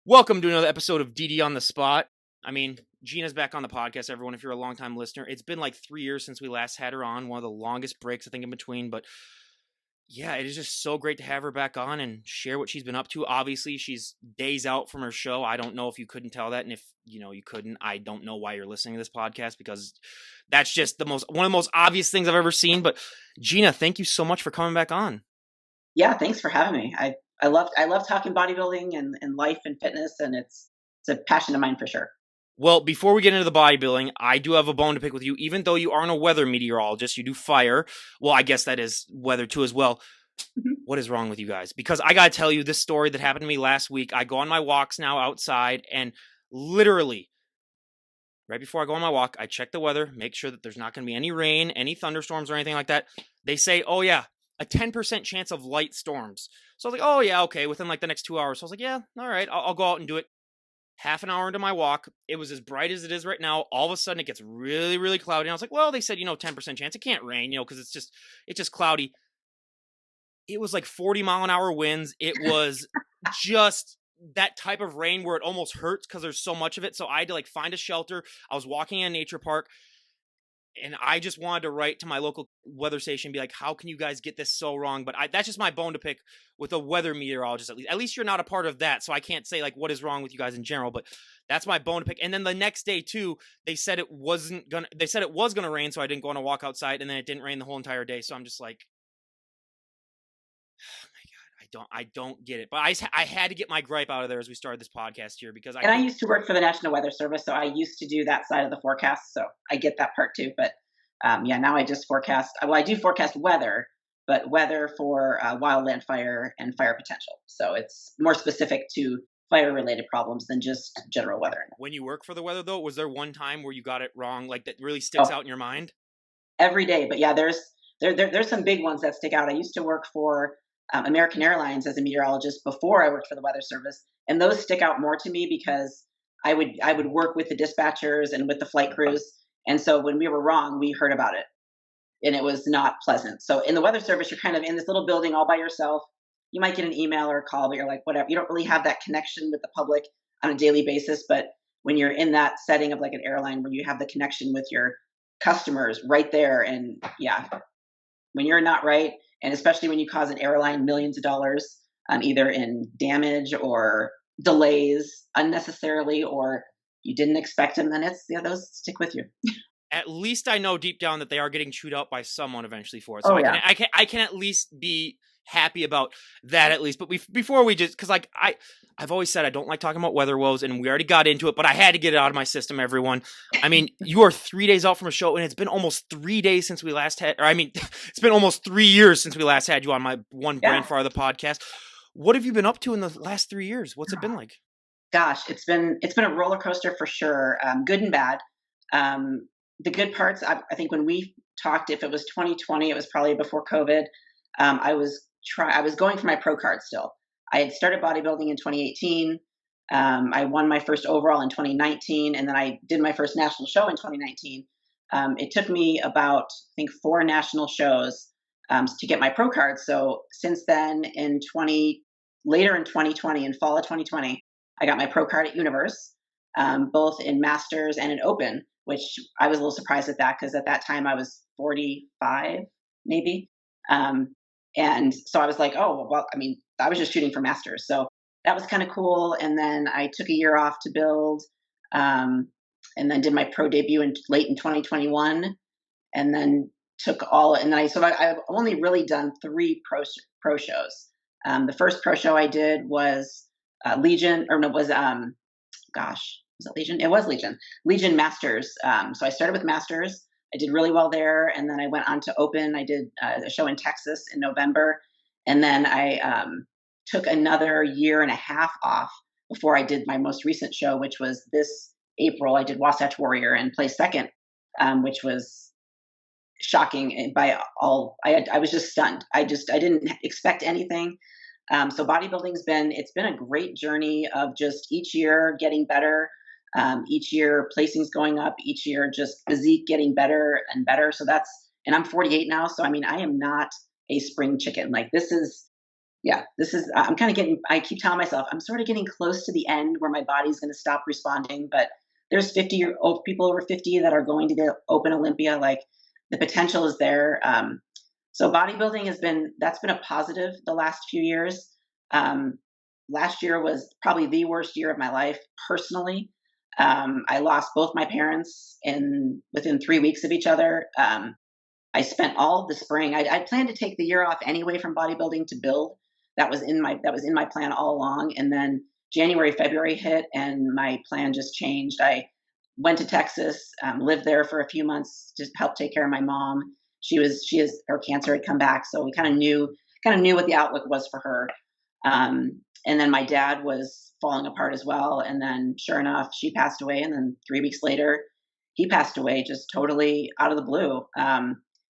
Welcome to another episode of DD on the Spot. I mean, Gina's back on the podcast, everyone, if you're a longtime listener. It's been like 3 years since we last had her on, one of the longest breaks, I think, in between. But yeah, it is just so great to have her back on and share what she's been up to. Obviously, she's days out from her show. I don't know if you couldn't tell that. And if, you couldn't, I don't know why you're listening to this podcast, because that's just one of the most obvious things I've ever seen. But Gina, thank you so much for coming back on. Yeah, thanks for having me. I love talking bodybuilding and life and fitness, and it's a passion of mine for sure. Well, before we get into the bodybuilding, I do have a bone to pick with you. Even though you aren't a weather meteorologist, you do fire. Well, I guess that is weather too as well. What is wrong with you guys? Because I got to tell you this story that happened to me last week. I go on my walks now outside, and literally right before I go on my walk, I check the weather, make sure that there's not going to be any rain, any thunderstorms or anything like that. They say, oh yeah, a 10% chance of light storms. So I was like, oh yeah, okay, within like the next 2 hours. So I was like, yeah, all right, I'll go out and do it. Half an hour into my walk, it was as bright as it is right now. All of a sudden, it gets really, really cloudy. And I was like, well, they said, 10% chance. It can't rain, because it's just cloudy. It was like 40-mile-an-hour winds. It was just that type of rain where it almost hurts because there's so much of it. So I had to find a shelter. I was walking in a nature park, and I just wanted to write to my local weather station and be like, how can you guys get this so wrong? But that's just my bone to pick with a weather meteorologist, at least. At least you're not a part of that, so I can't say what is wrong with you guys in general, but that's my bone to pick. And then the next day too, they said it was gonna rain, so I didn't go on a walk outside, and then it didn't rain the whole entire day. So I'm just like, oh my God, I don't get it. But I had to get my gripe out of there as we started this podcast here, because I used to work for the National Weather Service, so I used to do that side of the forecast. So I get that part too. But yeah, now I just forecast. Well, I do forecast weather, but weather for wildland fire and fire potential. So it's more specific to fire-related problems than just general weather. When you work for the weather, though, was there one time where you got it wrong, that really sticks out in your mind? Every day. But yeah, there's some big ones that stick out. I used to work for American Airlines as a meteorologist before I worked for the Weather Service, and those stick out more to me because I would work with the dispatchers and with the flight crews, and so when we were wrong, we heard about it, and it was not pleasant. So in the Weather Service, you're kind of in this little building all by yourself. You might get an email or a call, but you're like, whatever. You don't really have that connection with the public on a daily basis. But when you're in that setting of like an airline where you have the connection with your customers right there, and yeah, when you're not right, and especially when you cause an airline millions of dollars, either in damage or delays unnecessarily, or you didn't expect them, then those stick with you. At least I know deep down that they are getting chewed out by someone eventually for it. So Oh yeah. I can at least be happy about that, at least. But before we just, because I've always said I don't like talking about weather woes, and we already got into it, but I had to get it out of my system, everyone. I mean, you are 3 days out from a show, and it's been almost 3 days since we last had, or I mean, it's been almost 3 years since we last had you on my one grandfather podcast. What have you been up to in the last 3 years? What's it been like? Gosh, it's been a roller coaster for sure, good and bad. The good parts, I think when we talked, if it was 2020, it was probably before COVID. I was going for my pro card still. I had started bodybuilding in 2018. I won my first overall in 2019, and then I did my first national show in 2019. It took me about, I think, 4 national shows to get my pro card. So since then, later in 2020, in fall of 2020, I got my pro card at Universe, both in Masters and in Open, which I was a little surprised at that because at that time I was 45, maybe. And so I was like, oh, well, I mean, I was just shooting for Masters. So that was kind of cool. And then I took a year off to build, and then did my pro debut late in 2021. And then I've only really done 3 pro shows. The first pro show I did was Legion, or no, was was it Legion? It was Legion Masters. So I started with Masters. I did really well there, and then I went on to Open. I did a show in Texas in November, and then I took another year and a half off before I did my most recent show, which was this April. I did Wasatch Warrior and placed second, which was shocking by all. I was just stunned. I didn't expect anything. So bodybuilding's been a great journey of just each year getting better. Each year placings going up, each year just physique getting better and better. So and I'm 48 now. So I mean, I am not a spring chicken. Like this is Yeah, I'm kind of I keep telling myself, I'm sort of getting close to the end where my body's going to stop responding. But there's 50 people over 50 that are going to the Open Olympia. Like the potential is there. So bodybuilding that's been a positive the last few years. Um, Last year was probably the worst year of my life personally. I lost both my parents in within 3 weeks of each other. I spent all of the spring. I planned to take the year off anyway from bodybuilding to build. That was in my plan all along. And then January, February hit, and my plan just changed. I went to Texas, lived there for a few months to help take care of my mom. Her cancer had come back, so we kind of knew what the outlook was for her. And then my dad was falling apart as well. And then sure enough, she passed away. And then 3 weeks later, he passed away just totally out of the blue.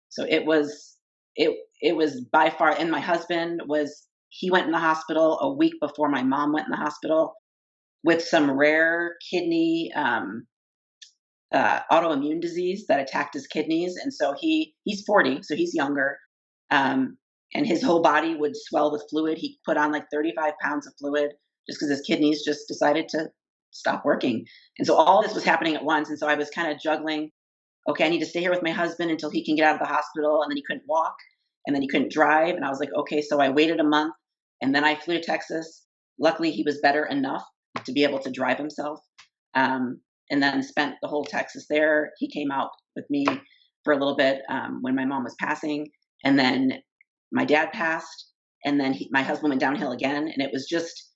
So it was by far, and my husband was he went in the hospital a week before my mom went in the hospital with some rare kidney autoimmune disease that attacked his kidneys, and so he's 40, so he's younger, um, and his whole body would swell with fluid. He put on like 35 pounds of fluid just because his kidneys just decided to stop working, and so all this was happening at once, and so I was kind of juggling, okay, I need to stay here with my husband until he can get out of the hospital. And then he couldn't walk, and then he couldn't drive. And I was like, okay, so I waited a month, and then I flew to Texas. Luckily, he was better enough to be able to drive himself. And then spent the whole Texas there. He came out with me for a little bit when my mom was passing. And then my dad passed. And then my husband went downhill again. And it was just,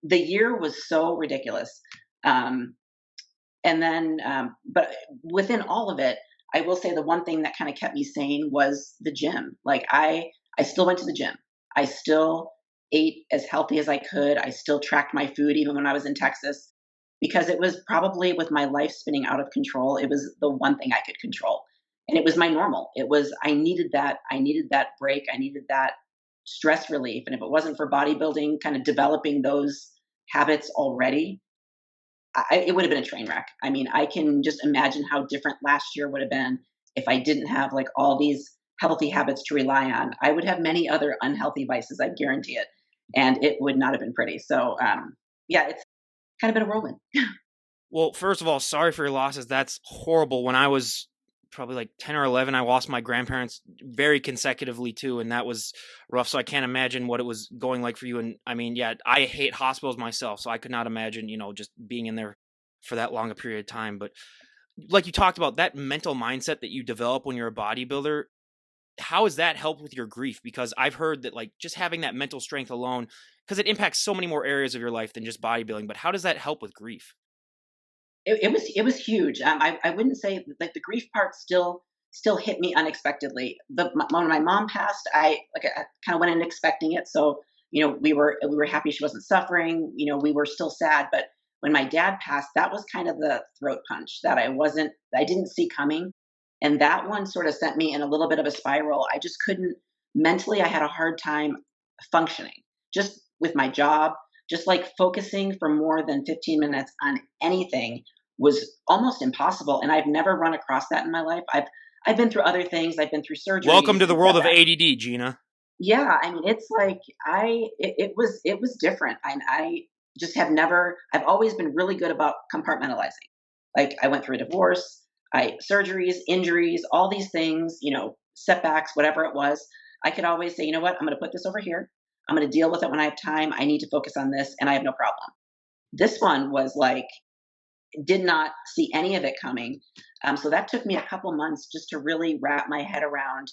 the year was so ridiculous. But within all of it, I will say the one thing that kind of kept me sane was the gym. Like I still went to the gym. I still ate as healthy as I could. I still tracked my food even when I was in Texas because it was probably, with my life spinning out of control, it was the one thing I could control. And it was my normal. I needed that break. I needed that stress relief. And if it wasn't for bodybuilding, kind of developing those habits already, it would have been a train wreck. I mean, I can just imagine how different last year would have been if I didn't have like all these healthy habits to rely on. I would have many other unhealthy vices, I guarantee it, and it would not have been pretty. So, yeah, it's kind of been a whirlwind. Well, first of all, sorry for your losses. That's horrible. When I was probably like 10 or 11, I lost my grandparents very consecutively too, and that was rough. So I can't imagine what it was going like for you. And I mean, yeah, I hate hospitals myself, so I could not imagine, just being in there for that long a period of time. But like you talked about, that mental mindset that you develop when you're a bodybuilder, how has that helped with your grief? Because I've heard that like just having that mental strength alone, because it impacts so many more areas of your life than just bodybuilding, but how does that help with grief? It was huge. I wouldn't say like the grief part still hit me unexpectedly. When my mom passed, I kind of went in expecting it. So we were happy she wasn't suffering. We were still sad, but when my dad passed, that was kind of the throat punch that I didn't see coming, and that one sort of sent me in a little bit of a spiral. I just couldn't mentally. I had a hard time functioning just with my job, just like focusing for more than 15 minutes on anything was almost impossible. And I've never run across that in my life. I've been through other things. I've been through Welcome surgeries to the and world of setbacks. ADD, Gina. Yeah, I mean, it's like it was different. I just have never. I've always been really good about compartmentalizing. Like I went through a divorce, I surgeries, injuries, all these things. Setbacks, whatever it was. I could always say, you know what, I'm going to put this over here. I'm going to deal with it when I have time. I need to focus on this, and I have no problem. This one was like, did not see any of it coming. So that took me a couple months just to really wrap my head around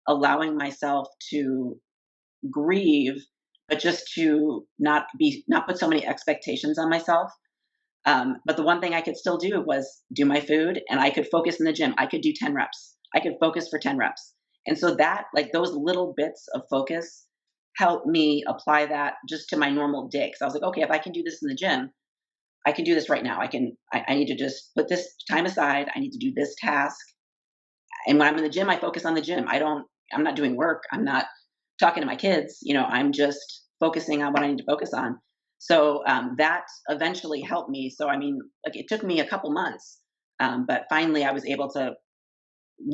allowing myself to grieve, but just to not put so many expectations on myself. But the one thing I could still do was do my food, and I could focus in the gym. I could do 10 reps. I could focus for 10 reps. And so that, like those little bits of focus, helped me apply that just to my normal day. Cause I was like, okay, if I can do this in the gym, I can do this right now. I need to just put this time aside. I need to do this task. And when I'm in the gym, I focus on the gym. I'm not doing work. I'm not talking to my kids. I'm just focusing on what I need to focus on. So that eventually helped me. So, I mean, like it took me a couple months, but finally I was able to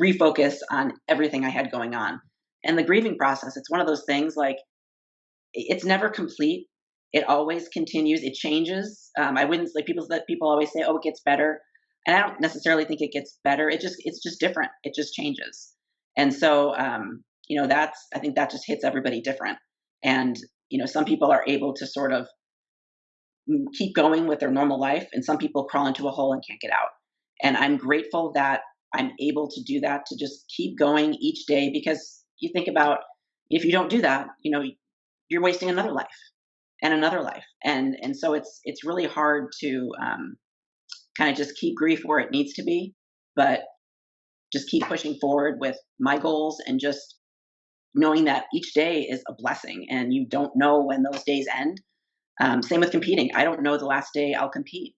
refocus on everything I had going on. And the grieving process, it's one of those things like it's never complete. It always continues. It changes. I wouldn't like people always say, "Oh, it gets better," and I don't necessarily think it gets better. It's just different. It just changes. And so, that's I think that just hits everybody different. And some people are able to sort of keep going with their normal life, and some people crawl into a hole and can't get out. And I'm grateful that I'm able to do that, to just keep going each day, because you think about, if you don't do that, you're wasting another life and another life. And so it's really hard to kind of just keep grief where it needs to be, but just keep pushing forward with my goals, and just knowing that each day is a blessing and you don't know when those days end. Same with competing. I don't know the last day I'll compete.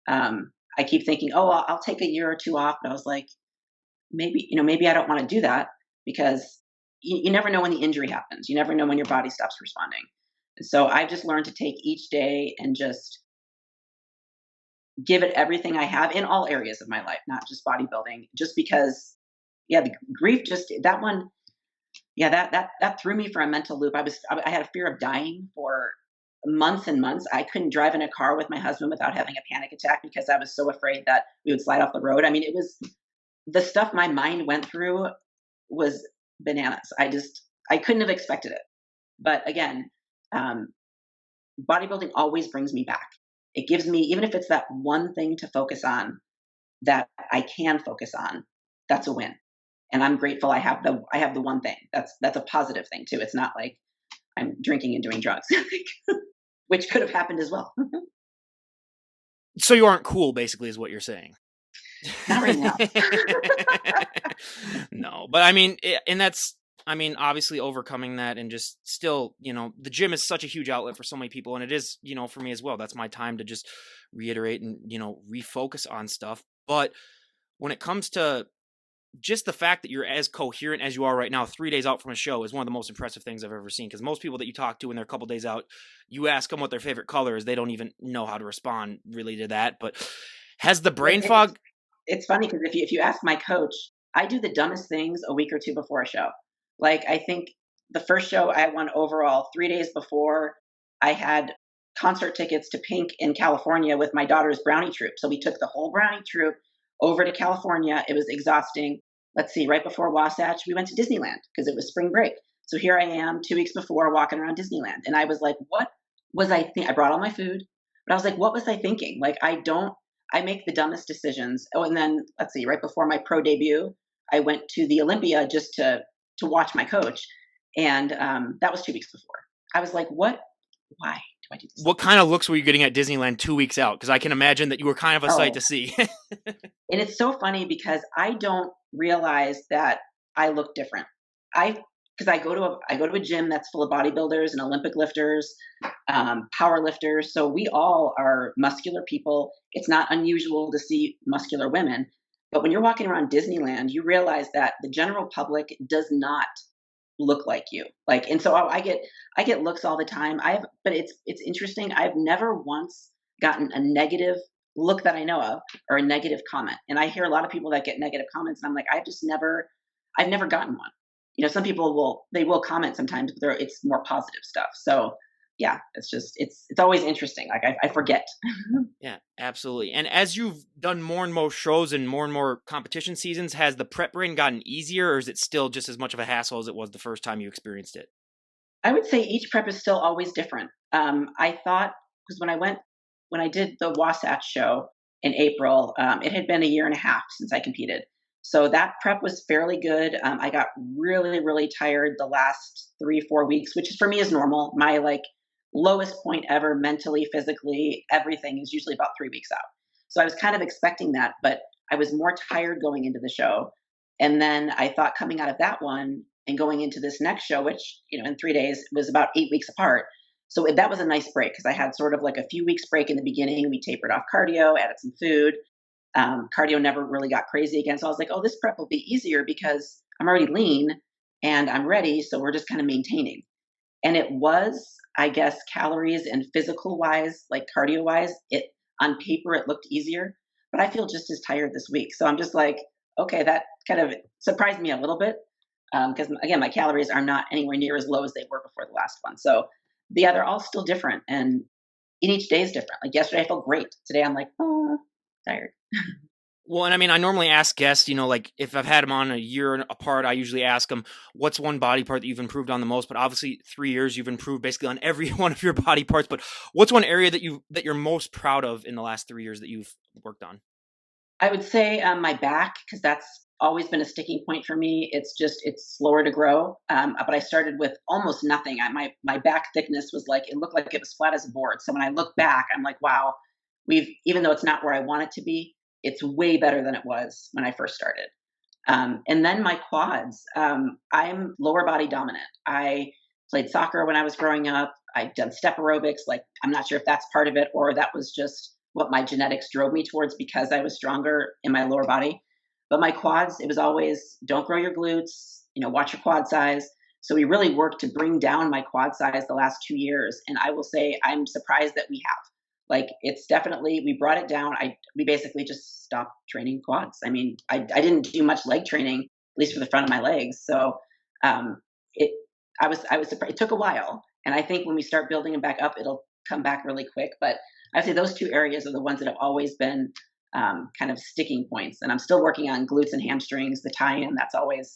I keep thinking, oh, I'll take a year or two off, but I was like, maybe I don't want to do that, because you never know when the injury happens. You never know when your body stops responding. And so I've just learned to take each day and just give it everything I have in all areas of my life, not just bodybuilding. Just because, yeah, the grief, just that one, yeah, that threw me for a mental loop. I had a fear of dying for months and months. I couldn't drive in a car with my husband without having a panic attack, because I was so afraid that we would slide off the road. I mean, it was the stuff my mind went through was bananas. I couldn't have expected it. But again, um, bodybuilding always brings me back. It gives me, even if it's that one thing to focus on that I can focus on, that's a win. And I'm grateful I have the one thing. That's a positive thing too. It's not like I'm drinking and doing drugs, which could have happened as well. So you aren't cool, basically, is what you're saying. Not right now. No, but I mean, and that's, I mean, obviously overcoming that, and just still, the gym is such a huge outlet for so many people. And it is, for me as well. That's my time to just reiterate and, refocus on stuff. But when it comes to just the fact that you're as coherent as you are right now, 3 days out from a show, is one of the most impressive things I've ever seen. Because most people that you talk to when they're a couple days out, you ask them what their favorite color is, they don't even know how to respond really to that. But has the brain fog? It's funny, because if you ask my coach, I do the dumbest things a week or two before a show. Like, I think the first show I won overall 3 days before, I had concert tickets to Pink in California with my daughter's brownie troop. So we took the whole brownie troop over to California. It was exhausting. Let's see, right before Wasatch, we went to Disneyland because it was spring break. So here I am 2 weeks before, walking around Disneyland. And I was like, what was I thinking? I brought all my food, but I was like, what was I thinking? Like, I make the dumbest decisions. Oh, and then let's see, right before my pro debut, I went to the Olympia just to watch my coach, and that was 2 weeks before. I was like, what? Why do I do this? What kind of looks were you getting at Disneyland 2 weeks out? Because I can imagine that you were kind of a sight to see. And it's so funny, because I don't realize that I look different. I because I go to a gym that's full of bodybuilders and Olympic lifters, power lifters. So we all are muscular people. It's not unusual to see muscular women, but when you're walking around Disneyland, you realize that the general public does not look like you. Like, and so I get looks all the time. But it's interesting. I've never once gotten a negative look that I know of, or a negative comment. And I hear a lot of people that get negative comments, and I'm like, I've never gotten one. Some people will comment sometimes, but it's more positive stuff. So yeah, it's always interesting. Like, I forget. Yeah, absolutely. And as you've done more and more shows and more competition seasons, has the prep brain gotten easier, or is it still just as much of a hassle as it was the first time you experienced it? I would say each prep is still always different. I thought, because when I did the Wasatch show in April, it had been a year and a half since I competed. So that prep was fairly good. I got really, really tired the last 3, 4 weeks, which for me is normal. My lowest point ever, mentally, physically, everything, is usually about 3 weeks out. So I was kind of expecting that, but I was more tired going into the show. And then I thought, coming out of that one and going into this next show, which, in 3 days, was about 8 weeks apart. So that was a nice break, because I had sort of like a few weeks break in the beginning. We tapered off cardio, added some food. Cardio never really got crazy again. So I was like, oh, this prep will be easier because I'm already lean and I'm ready. So we're just kind of maintaining. And it was, I guess, calories and physical wise, like cardio wise, on paper, it looked easier, but I feel just as tired this week. So I'm just like, okay, that kind of surprised me a little bit. Because again, my calories are not anywhere near as low as they were before the last one. So yeah, they're all still different, and each day is different. Like yesterday, I felt great. Today, I'm like, oh, tired. Well, and I mean, I normally ask guests, like if I've had them on a year apart, I usually ask them, what's one body part that you've improved on the most? But obviously, 3 years, you've improved basically on every one of your body parts. But what's one area that you're most proud of in the last 3 years that you've worked on? I would say my back, because that's always been a sticking point for me. It's slower to grow. But I started with almost nothing. My back thickness was like, it looked like it was flat as a board. So when I look back, I'm like, wow, even though it's not where I want it to be, it's way better than it was when I first started. And then my quads. I'm lower body dominant. I played soccer when I was growing up. I've done step aerobics. Like, I'm not sure if that's part of it or that was just what my genetics drove me towards because I was stronger in my lower body. But my quads, it was always don't grow your glutes, watch your quad size. So we really worked to bring down my quad size the last 2 years. And I will say I'm surprised that we have. Like, it's definitely, we brought it down. We basically just stopped training quads. I mean, I didn't do much leg training, at least for the front of my legs. So um, it I was surprised. It took a while, and I think when we start building them back up, it'll come back really quick. But I'd say those two areas are the ones that have always been kind of sticking points. And I'm still working on glutes and hamstrings, the tie-in. That's always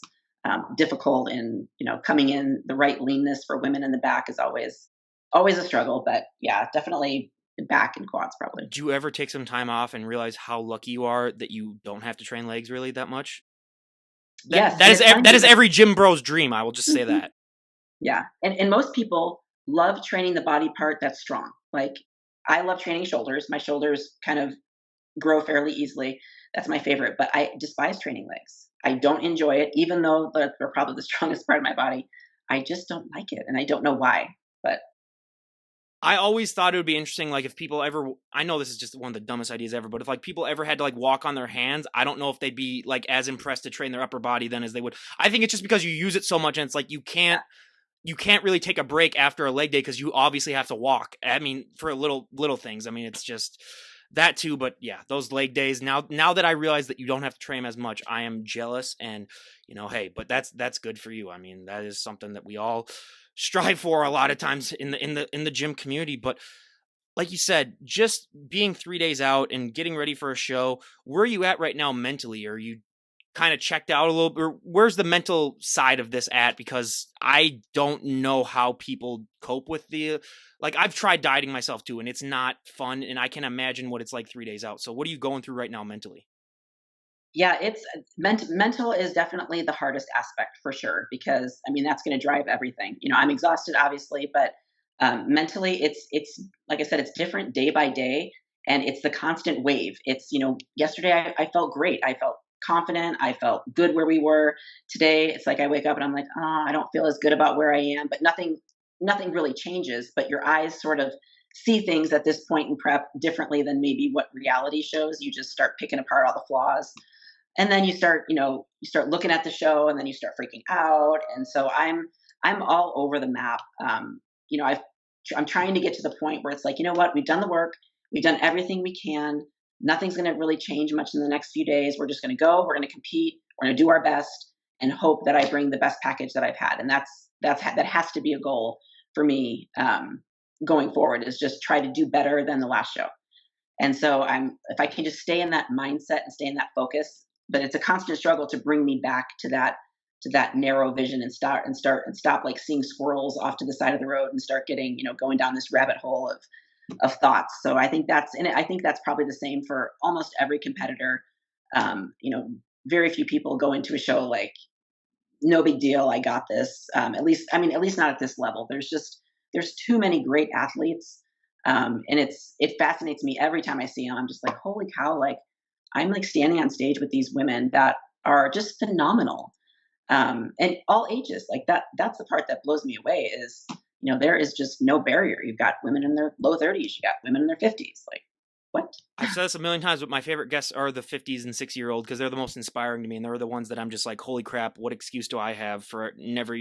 difficult, and coming in the right leanness for women in the back is always a struggle. But yeah, definitely back and quads probably. Do you ever take some time off and realize how lucky you are that you don't have to train legs really that much? That Yes, that and is it's funny that is because every gym bro's dream. I will just say Mhm. that. Yeah, and most people love training the body part that's strong. Like, I love training shoulders. My shoulders kind of grow fairly easily. That's my favorite. But I despise training legs. I don't enjoy it, even though they're probably the strongest part of my body. I just don't like it, and I don't know why. But I always thought it would be interesting, like if people ever, I know this is just one of the dumbest ideas ever, but if like people ever had to like walk on their hands, I don't know if they'd be like as impressed to train their upper body then as they would. I think it's just because you use it so much and it's like you can't really take a break after a leg day because you obviously have to walk. I mean, for little things. I mean, it's just that too. But yeah, those leg days. Now that I realize that you don't have to train as much, I am jealous. And hey, but that's good for you. I mean, that is something that we all strive for a lot of times in the gym community. But like you said, just being 3 days out and getting ready for a show, where are you at right now mentally? Are you kind of checked out a little bit? Or where's the mental side of this at? Because I don't know how people cope with like I've tried dieting myself too, and it's not fun. And I can imagine what it's like 3 days out. So what are you going through right now mentally? yeah, it's mental is definitely the hardest aspect for sure, because I mean that's going to drive everything. I'm exhausted obviously, but mentally it's like I said, it's different day by day, and it's the constant wave. It's yesterday I felt great. I felt confident. I felt good where we were. Today it's like I wake up and I'm like, oh, I don't feel as good about where I am. But nothing really changes. But your eyes sort of see things at this point in prep differently than maybe what reality shows. You just start picking apart all the flaws, and then you start looking at the show, and then you start freaking out. And so I'm all over the map. I'm trying to get to the point where it's like, you know what, we've done the work, we've done everything we can, nothing's going to really change much in the next few days. We're just going to go, we're going to compete, we're going to do our best, and hope that I bring the best package that I've had. And that has to be a goal for me, going forward, is just try to do better than the last show. And so if I can just stay in that mindset and stay in that focus, but it's a constant struggle to bring me back to that narrow vision, and stop like seeing squirrels off to the side of the road and start getting, going down this rabbit hole of thoughts. So I think that's probably the same for almost every competitor. Um, you know, Very few people go into a show like, no big deal, I got this. At least not at this level. There's too many great athletes, and it fascinates me every time I see them. I'm just like, holy cow! Like, I'm like standing on stage with these women that are just phenomenal, and all ages. Like that's the part that blows me away is, there is just no barrier. You've got women in their low 30s, you got women in their 50s. Like, what? I've said this a million times, but my favorite guests are the 50s and 60-year-old because they're the most inspiring to me, and they're the ones that I'm just like, holy crap, what excuse do I have for never,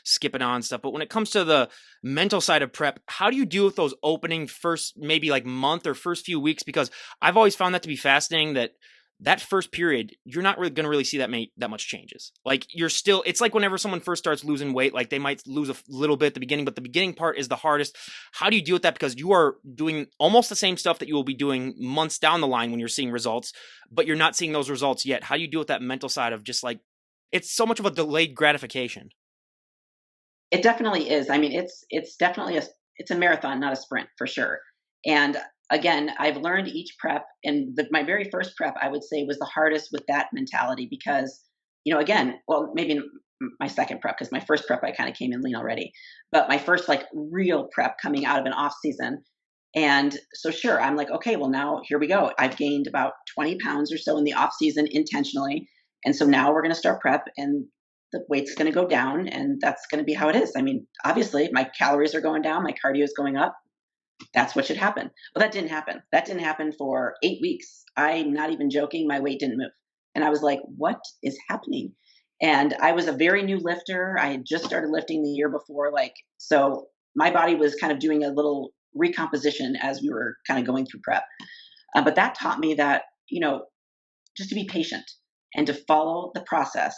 skipping on stuff? But when it comes to the mental side of prep, how do you deal with those opening first, maybe like month or first few weeks? Because I've always found that to be fascinating that that first period, you're not really going to really see that much changes. Like you're still, it's like whenever someone first starts losing weight, like they might lose a little bit at the beginning, but the beginning part is the hardest. How do you deal with that? Because you are doing almost the same stuff that you will be doing months down the line when you're seeing results, but you're not seeing those results yet. How do you deal with that mental side of just like, it's so much of a delayed gratification? It definitely is. I mean, it's definitely it's a marathon, not a sprint for sure. And again, I've learned each prep, and my very first prep, I would say, was the hardest with that mentality because, again, well, maybe my second prep because my first prep I kind of came in lean already, but my first like real prep coming out of an off season. And so sure, I'm like, okay, well now here we go. I've gained about 20 pounds or so in the off season intentionally. And so now we're going to start prep and the weight's going to go down and that's going to be how it is. I mean, obviously my calories are going down, my cardio is going up. That's what should happen. Well, that didn't happen. That didn't happen for 8 weeks. I'm not even joking. My weight didn't move. And I was like, what is happening? And I was a very new lifter. I had just started lifting the year before. So my body was kind of doing a little recomposition as we were kind of going through prep. But that taught me that, just to be patient and to follow the process.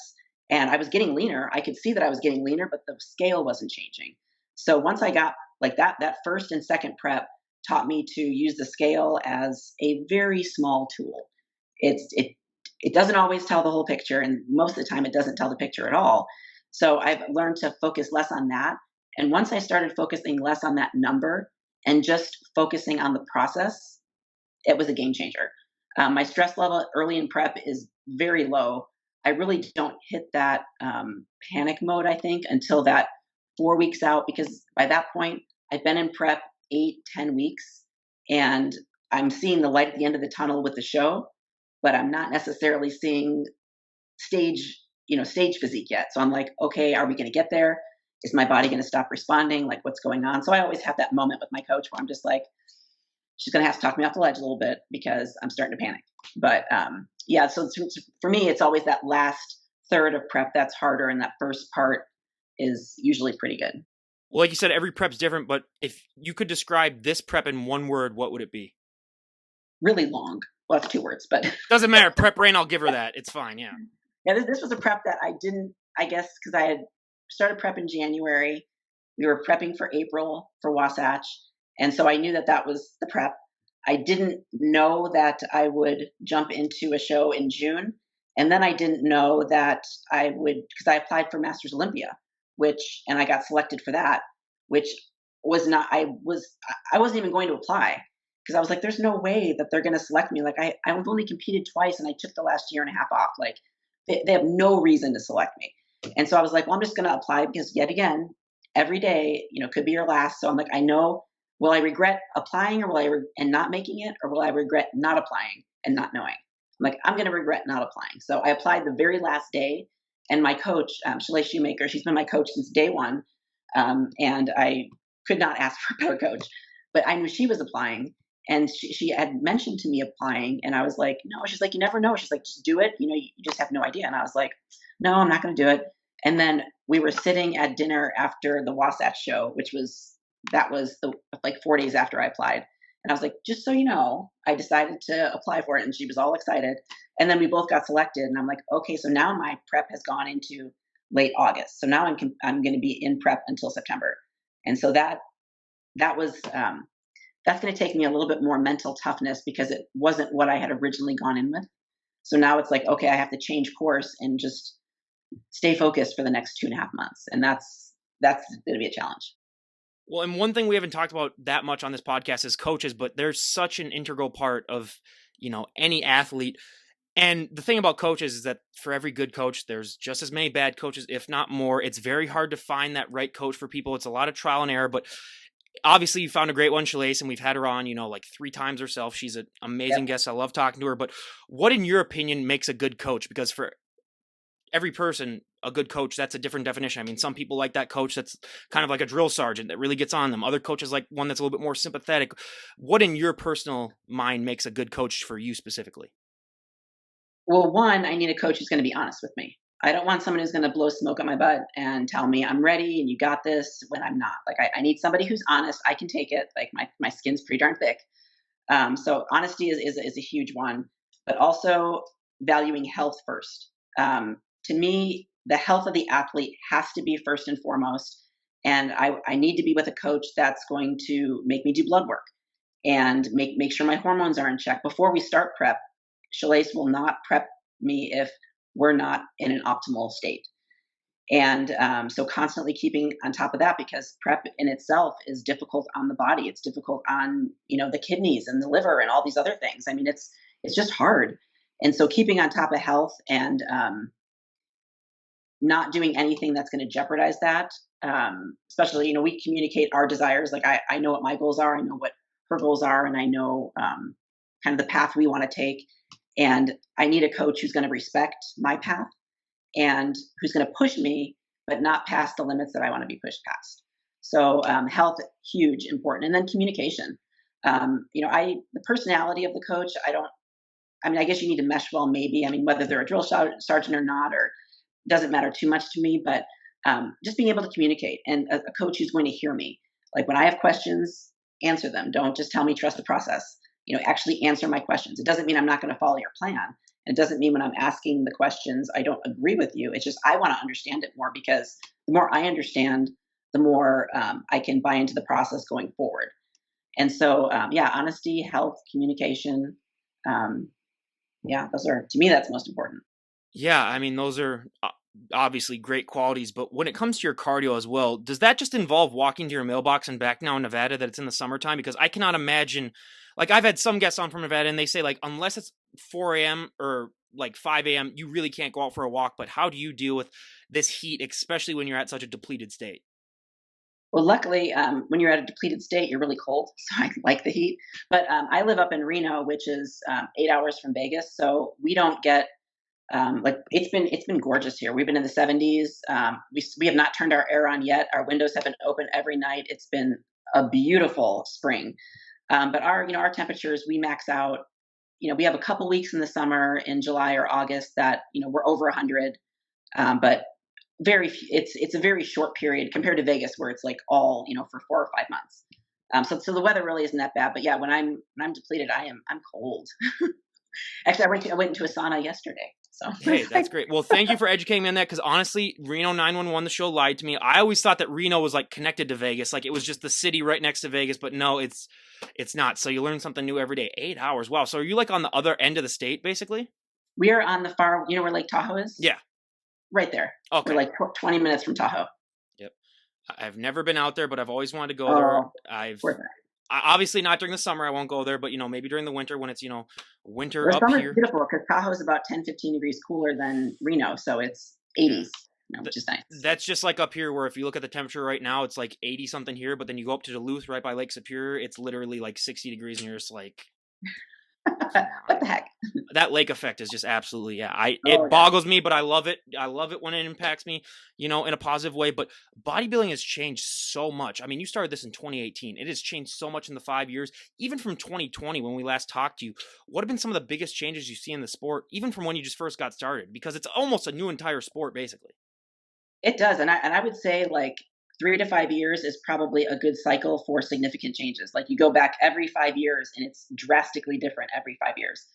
And I was getting leaner. I could see that I was getting leaner, but the scale wasn't changing. So once I got like that first and second prep taught me to use the scale as a very small tool. It doesn't always tell the whole picture, and most of the time it doesn't tell the picture at all. So I've learned to focus less on that. And once I started focusing less on that number and just focusing on the process, it was a game changer. My stress level early in prep is very low. I really don't hit that panic mode, I think, until that 4 weeks out, because by that point, I've been in prep 8, 10 weeks, and I'm seeing the light at the end of the tunnel with the show, but I'm not necessarily seeing stage physique yet. So I'm like, okay, are we going to get there? Is my body going to stop responding? Like, what's going on? So I always have that moment with my coach where I'm just like, she's going to have to talk me off the ledge a little bit because I'm starting to panic. But yeah, so for me, it's always that last third of prep that's harder, and that first part is usually pretty good. Well, like you said, every prep's different, but if you could describe this prep in one word, what would it be? Really long. Well, that's 2 words, but doesn't matter. Prep Rain, I'll give her that. It's fine. Yeah. Yeah, this was a prep that I didn't, I guess, because I had started prep in January. We were prepping for April for Wasatch. And so I knew that that was the prep. I didn't know that I would jump into a show in June. And then I didn't know that I would, because I applied for Masters Olympia, and I got selected for that, which was not, I wasn't even going to apply because I was like, there's no way that they're going to select me. Like I've only competed twice and I took the last year and a half off. Like they have no reason to select me. And so I was like, well, I'm just going to apply because yet again, every day, could be your last. So I'm like, I know, will I regret applying and not making it, or will I regret not applying and not knowing? I'm like, I'm going to regret not applying. So I applied the very last day, and my coach, Shalay Shoemaker, she's been my coach since day one. And I could not ask for a better coach, but I knew she was applying. And she had mentioned to me applying, and I was like, no. She's like, you never know. She's like, just do it. You just have no idea. And I was like, no, I'm not going to do it. And then we were sitting at dinner after the Wasatch show, that was like 4 days after I applied. And I was like, just so you know, I decided to apply for it. And she was all excited. And then we both got selected. And I'm like, okay, so now my prep has gone into late August. So now I'm going to be in prep until September. And so that was that's going to take me a little bit more mental toughness because it wasn't what I had originally gone in with. So now it's like, okay, I have to change course and just stay focused for the next 2.5 months. And that's going to be a challenge. Well, and one thing we haven't talked about that much on this podcast is coaches, but they're such an integral part of, any athlete. And the thing about coaches is that for every good coach, there's just as many bad coaches, if not more. It's very hard to find that right coach for people. It's a lot of trial and error, but obviously you found a great one, Shalase, and we've had her on, like 3 times herself. She's an amazing guest. I love talking to her, but what in your opinion makes a good coach? Because for every person, a good coach, that's a different definition. I mean, some people like that coach that's kind of like a drill sergeant that really gets on them. Other coaches like one that's a little bit more sympathetic. What in your personal mind makes a good coach for you specifically? Well, one, I need a coach who's going to be honest with me. I don't want someone who's going to blow smoke up my butt and tell me I'm ready and you got this when I'm not. Like I need somebody who's honest. I can take it. Like my skin's pretty darn thick. So honesty is a huge one. but also valuing health first. To me, the health of the athlete has to be first and foremost. And I need to be with a coach that's going to make me do blood work and make sure my hormones are in check before we start prep. Shalais will not prep me if we're not in an optimal state. And so constantly keeping on top of that, because prep in itself is difficult on the body. It's difficult on, the kidneys and the liver and all these other things. I mean, it's just hard. And so keeping on top of health and not doing anything that's going to jeopardize that. Especially, we communicate our desires. Like I know what my goals are. I know what her goals are, and I know kind of the path we want to take. And I need a coach who's going to respect my path and who's going to push me, but not past the limits that I want to be pushed past. So health, huge, important. And then communication. The personality of the coach, I guess you need to mesh well, maybe. I mean, whether they're a drill sergeant or not, or doesn't matter too much to me, but just being able to communicate and a coach who's going to hear me. Like when I have questions, answer them. Don't just tell me trust the process. Actually answer my questions. It doesn't mean I'm not going to follow your plan. It doesn't mean when I'm asking the questions, I don't agree with you. It's just I want to understand it more, because the more I understand, the more I can buy into the process going forward. And so, honesty, health, communication. Those are, to me, that's most important. Yeah, I mean, those are obviously great qualities, but when it comes to your cardio as well, does that just involve walking to your mailbox and back now in Nevada that it's in the summertime? Because I cannot imagine, like I've had some guests on from Nevada and they say like, unless it's 4 a.m. or like 5 a.m., you really can't go out for a walk. But how do you deal with this heat, especially when you're at such a depleted state? Well, luckily, when you're at a depleted state, you're really cold, so I like the heat. But I live up in Reno, which is 8 hours from Vegas, so we don't get like it's been gorgeous here. We've been in the 70s. We have not turned our air on yet. Our windows have been open every night. It's been a beautiful spring. But our temperatures, we max out. We have a couple weeks in the summer in July or August that we're over 100. But it's a very short period compared to Vegas, where it's like all for 4 or 5 months. So the weather really isn't that bad. But yeah, when I'm depleted, I'm cold. Actually, I went into a sauna yesterday. So hey, that's great. Well, thank you for educating me on that, because honestly, Reno 911, the show, lied to me. I always thought that Reno was like connected to Vegas, like it was just the city right next to Vegas, but no, it's not. So you learn something new every day. 8 hours, wow. So are you like on the other end of the state, basically? we are on the far, where Lake Tahoe is? Yeah. Right there. Okay. We're like 20 minutes from Tahoe. Yep. I've never been out there, but I've always wanted to go there. Obviously not during the summer. I won't go there, but maybe during the winter when it's winter up summer's here. Beautiful, because Tahoe is about 10-15 degrees cooler than Reno, so it's 80s, which is nice. That's just like up here, where if you look at the temperature right now, it's like 80 something here, but then you go up to Duluth right by Lake Superior, it's literally like 60 degrees, and you're just like, what the heck? That lake effect is just absolutely, it boggles me, but I love it. I love it when it impacts me, in a positive way. But bodybuilding has changed so much. I mean, you started this in 2018. It has changed so much in the 5 years, even from 2020 when we last talked to you. What have been some of the biggest changes you see in the sport, even from when you just first got started? Because it's almost a new entire sport, basically. It does, and I would say like 3 to 5 years is probably a good cycle for significant changes. Like you go back every 5 years, and it's drastically different every 5 years.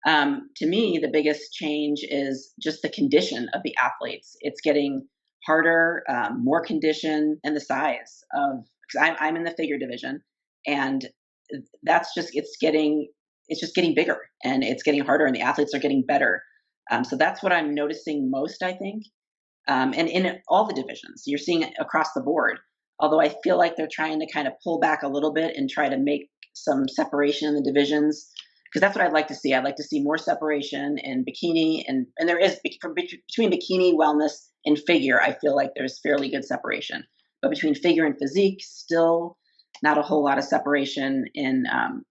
To me, the biggest change is just the condition of the athletes. It's getting harder, more condition, and the size of. Because I'm in the figure division, and that's just it's just getting bigger, and it's getting harder, and the athletes are getting better. So that's what I'm noticing most, I think. And in all the divisions, you're seeing it across the board. Although I feel like they're trying to kind of pull back a little bit and try to make some separation in the divisions, because that's what I'd like to see. I'd like to see more separation in bikini, and there is between bikini, wellness, and figure. I feel like there's fairly good separation, but between figure and physique, still not a whole lot of separation in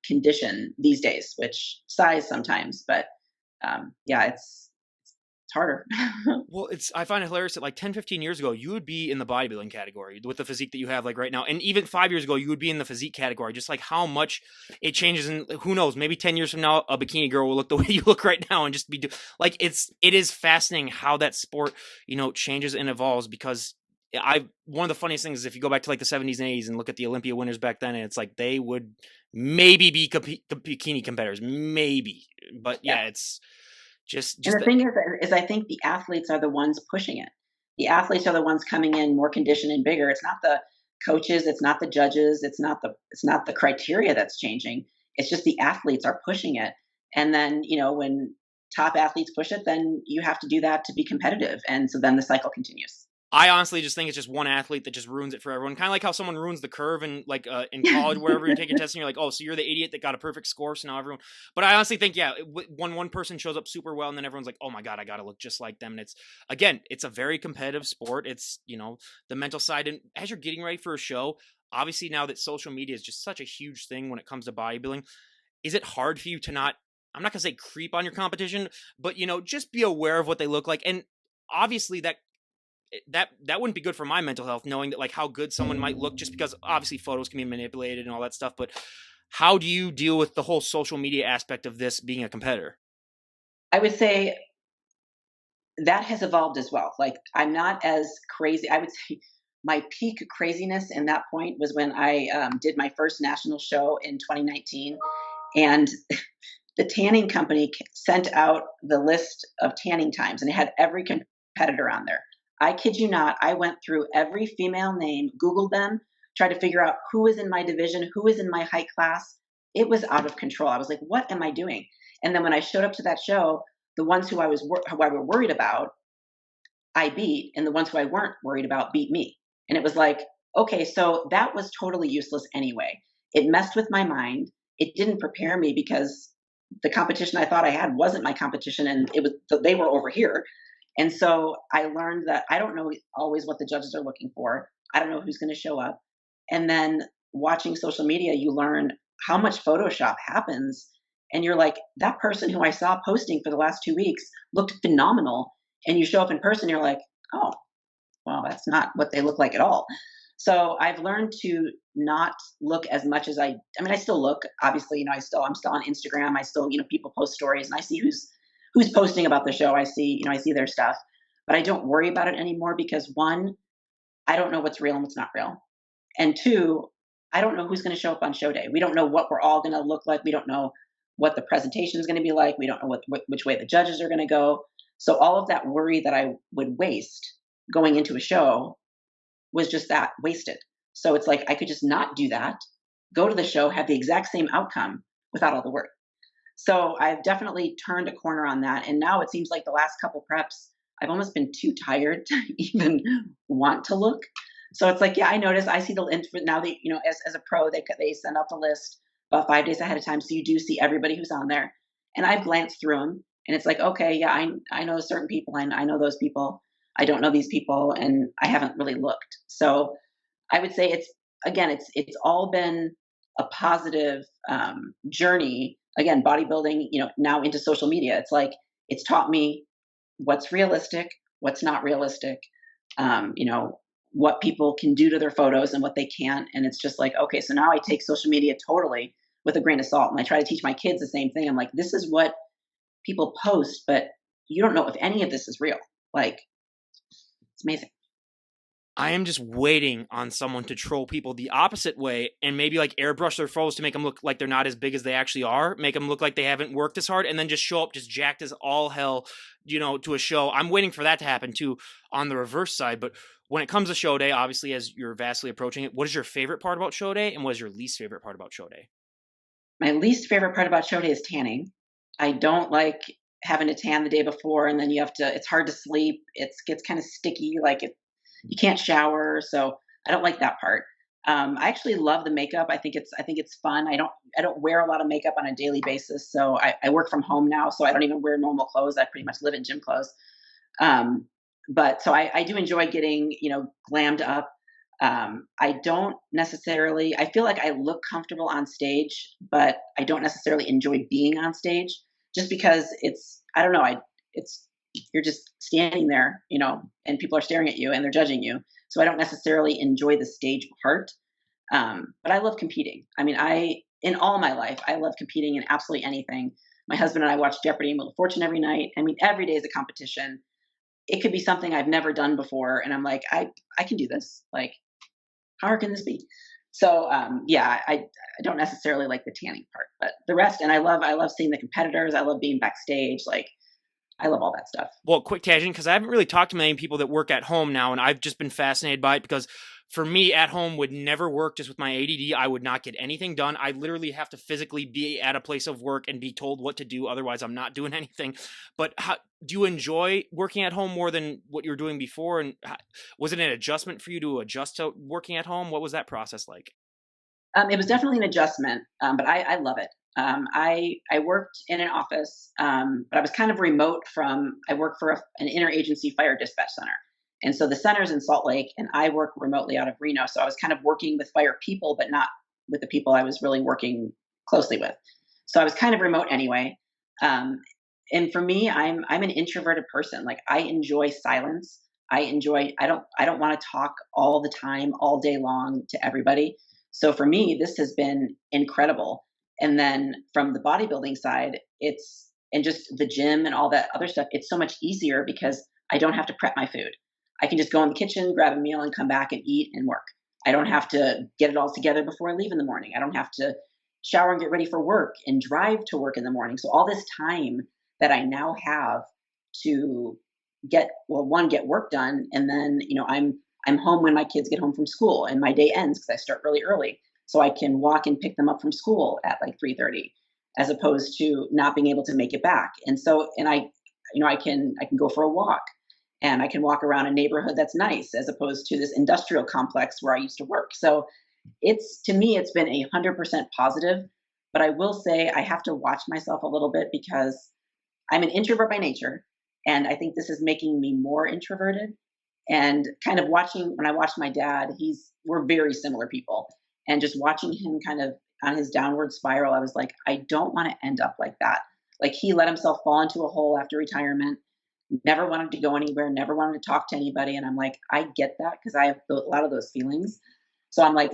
condition these days. Which size sometimes, but it's harder. Well, I find it hilarious that like 10, 15 years ago, you would be in the bodybuilding category with the physique that you have like right now. And even 5 years ago, you would be in the physique category, just like how much it changes. And who knows, maybe 10 years from now, a bikini girl will look the way you look right now and just be like, it is fascinating how that sport, changes and evolves, because one of the funniest things is if you go back to like the 70s and 80s and look at the Olympia winners back then, and it's like they would maybe be bikini competitors, maybe, but Yeah. yeah, it's And just the thing is I think the athletes are the ones pushing it. The athletes are the ones coming in more conditioned and bigger. It's not the coaches, it's not the judges, it's not the criteria that's changing. It's just the athletes are pushing it. And then, when top athletes push it, then you have to do that to be competitive. And so then the cycle continues. I honestly just think it's just one athlete that just ruins it for everyone. Kind of like how someone ruins the curve in like in college, wherever you're taking tests, and you're like, oh, so you're the idiot that got a perfect score, so now everyone. But I honestly think, yeah, when one person shows up super well, and then everyone's like, oh my god, I got to look just like them. And it's a very competitive sport. It's the mental side, and as you're getting ready for a show, obviously now that social media is just such a huge thing when it comes to bodybuilding, is it hard for you to not? I'm not gonna say creep on your competition, but just be aware of what they look like, and obviously that wouldn't be good for my mental health, knowing that like how good someone might look, just because obviously photos can be manipulated and all that stuff. But how do you deal with the whole social media aspect of this being a competitor? I would say that has evolved as well. Like, I'm not as crazy. I would say my peak craziness in that point was when I did my first national show in 2019, and the tanning company sent out the list of tanning times, and it had every competitor on there. I kid you not, I went through every female name, Googled them, tried to figure out who is in my division, who is in my height class. It was out of control. I was like, what am I doing? And then when I showed up to that show, the ones who I were worried about, I beat, and the ones who I weren't worried about beat me. And it was like, okay, so that was totally useless anyway. It messed with my mind. It didn't prepare me because the competition I thought I had wasn't my competition, and they were over here. And so I learned that I don't know always what the judges are looking for. I don't know who's going to show up. And then watching social media, you learn how much Photoshop happens. And you're like, that person who I saw posting for the last 2 weeks looked phenomenal. And you show up in person, you're like, oh, well, that's not what they look like at all. So I've learned to not look as much as I mean, I still look, obviously, I'm still on Instagram. I still, people post stories, and I see who's posting about the show. I see their stuff, but I don't worry about it anymore because, one, I don't know what's real and what's not real. And two, I don't know who's going to show up on show day. We don't know what we're all going to look like. We don't know what the presentation is going to be like. We don't know which way the judges are going to go. So all of that worry that I would waste going into a show was just that, wasted. So it's like I could just not do that, go to the show, have the exact same outcome without all the work. So I've definitely turned a corner on that. And now it seems like the last couple preps, I've almost been too tired to even want to look. So it's like, yeah, I notice. I see the now that, as a pro, they send out the list about 5 days ahead of time. So you do see everybody who's on there. And I've glanced through them, and it's like, okay, yeah, I know certain people, and I know those people. I don't know these people, and I haven't really looked. So I would say it's all been a positive journey. Again, bodybuilding, now into social media. It's like it's taught me what's realistic, what's not realistic. What people can do to their photos and what they can't. And it's just like, okay, so now I take social media totally with a grain of salt, and I try to teach my kids the same thing. I'm like, this is what people post, but you don't know if any of this is real. Like, it's amazing. I am just waiting on someone to troll people the opposite way and maybe like airbrush their photos to make them look like they're not as big as they actually are, make them look like they haven't worked as hard, and then just show up just jacked as all hell, to a show. I'm waiting for that to happen too on the reverse side. But when it comes to show day, obviously, as you're vastly approaching it, what is your favorite part about show day, and what is your least favorite part about show day? My least favorite part about show day is tanning. I don't like having to tan the day before, and then it's hard to sleep. It gets kind of sticky. Like, you can't shower. So I don't like that part. I actually love the makeup. I think it's fun. I don't wear a lot of makeup on a daily basis. So I work from home now, so I don't even wear normal clothes. I pretty much live in gym clothes. Um, but so I do enjoy getting, glammed up. I don't necessarily, I feel like I look comfortable on stage, but I don't necessarily enjoy being on stage just because I don't know, you're just standing there, and people are staring at you and they're judging you. So I don't necessarily enjoy the stage part. But I love competing. I mean, in all my life, I love competing in absolutely anything. My husband and I watch Jeopardy and Wheel of Fortune every night. I mean, every day is a competition. it could be something I've never done before. And I'm like, I can do this. Like, how hard can this be? So yeah, I don't necessarily like the tanning part, but the rest, and I love seeing the competitors. I love being backstage. Like, I love all that stuff. Well, quick tangent, because I haven't really talked to many people that work at home now, and I've just been fascinated by it because for me, at home would never work just with my ADD. I would not get anything done. I literally have to physically be at a place of work and be told what to do. Otherwise, I'm not doing anything. But how, do you enjoy working at home more than what you were doing before? And how, was it an adjustment for you to adjust to working at home? What was that process like? It was definitely an adjustment, but I love it. I worked in an office, but I was kind of remote from. I work for an interagency fire dispatch center, and so the center's in Salt Lake, and I work remotely out of Reno. So I was kind of working with fire people, but not with the people I was really working closely with. So I was kind of remote anyway. Um, and for me, I'm an introverted person. Like, I enjoy silence. I enjoy. I don't want to talk all the time, all day long to everybody. So for me, this has been incredible. And then from the bodybuilding side, it's and just the gym and all that other stuff, it's so much easier because I don't have to prep my food. I can just go in the kitchen, grab a meal, and come back and eat and work. I don't have to get it all together before I leave in the morning. I don't have to shower and get ready for work and drive to work in the morning. So all this time that I now have to get, well, one, get work done, and then I'm home when my kids get home from school and my day ends because I start really early. So I can walk and pick them up from school at like 3:30 as opposed to not being able to make it back. And so and I I can go for a walk and I can walk around a neighborhood that's nice as opposed to this industrial complex where I used to work. So it's to me it's been 100% positive, but I will say I have to watch myself a little bit because I'm an introvert by nature, and I think this is making me more introverted. And kind of watching when I watch my dad, we're very similar people, and just watching him kind of on his downward spiral, I was like, I don't want to end up like that. Like, he let himself fall into a hole after retirement, never wanted to go anywhere, never wanted to talk to anybody, and I'm like, I get that because I have a lot of those feelings. So I'm like,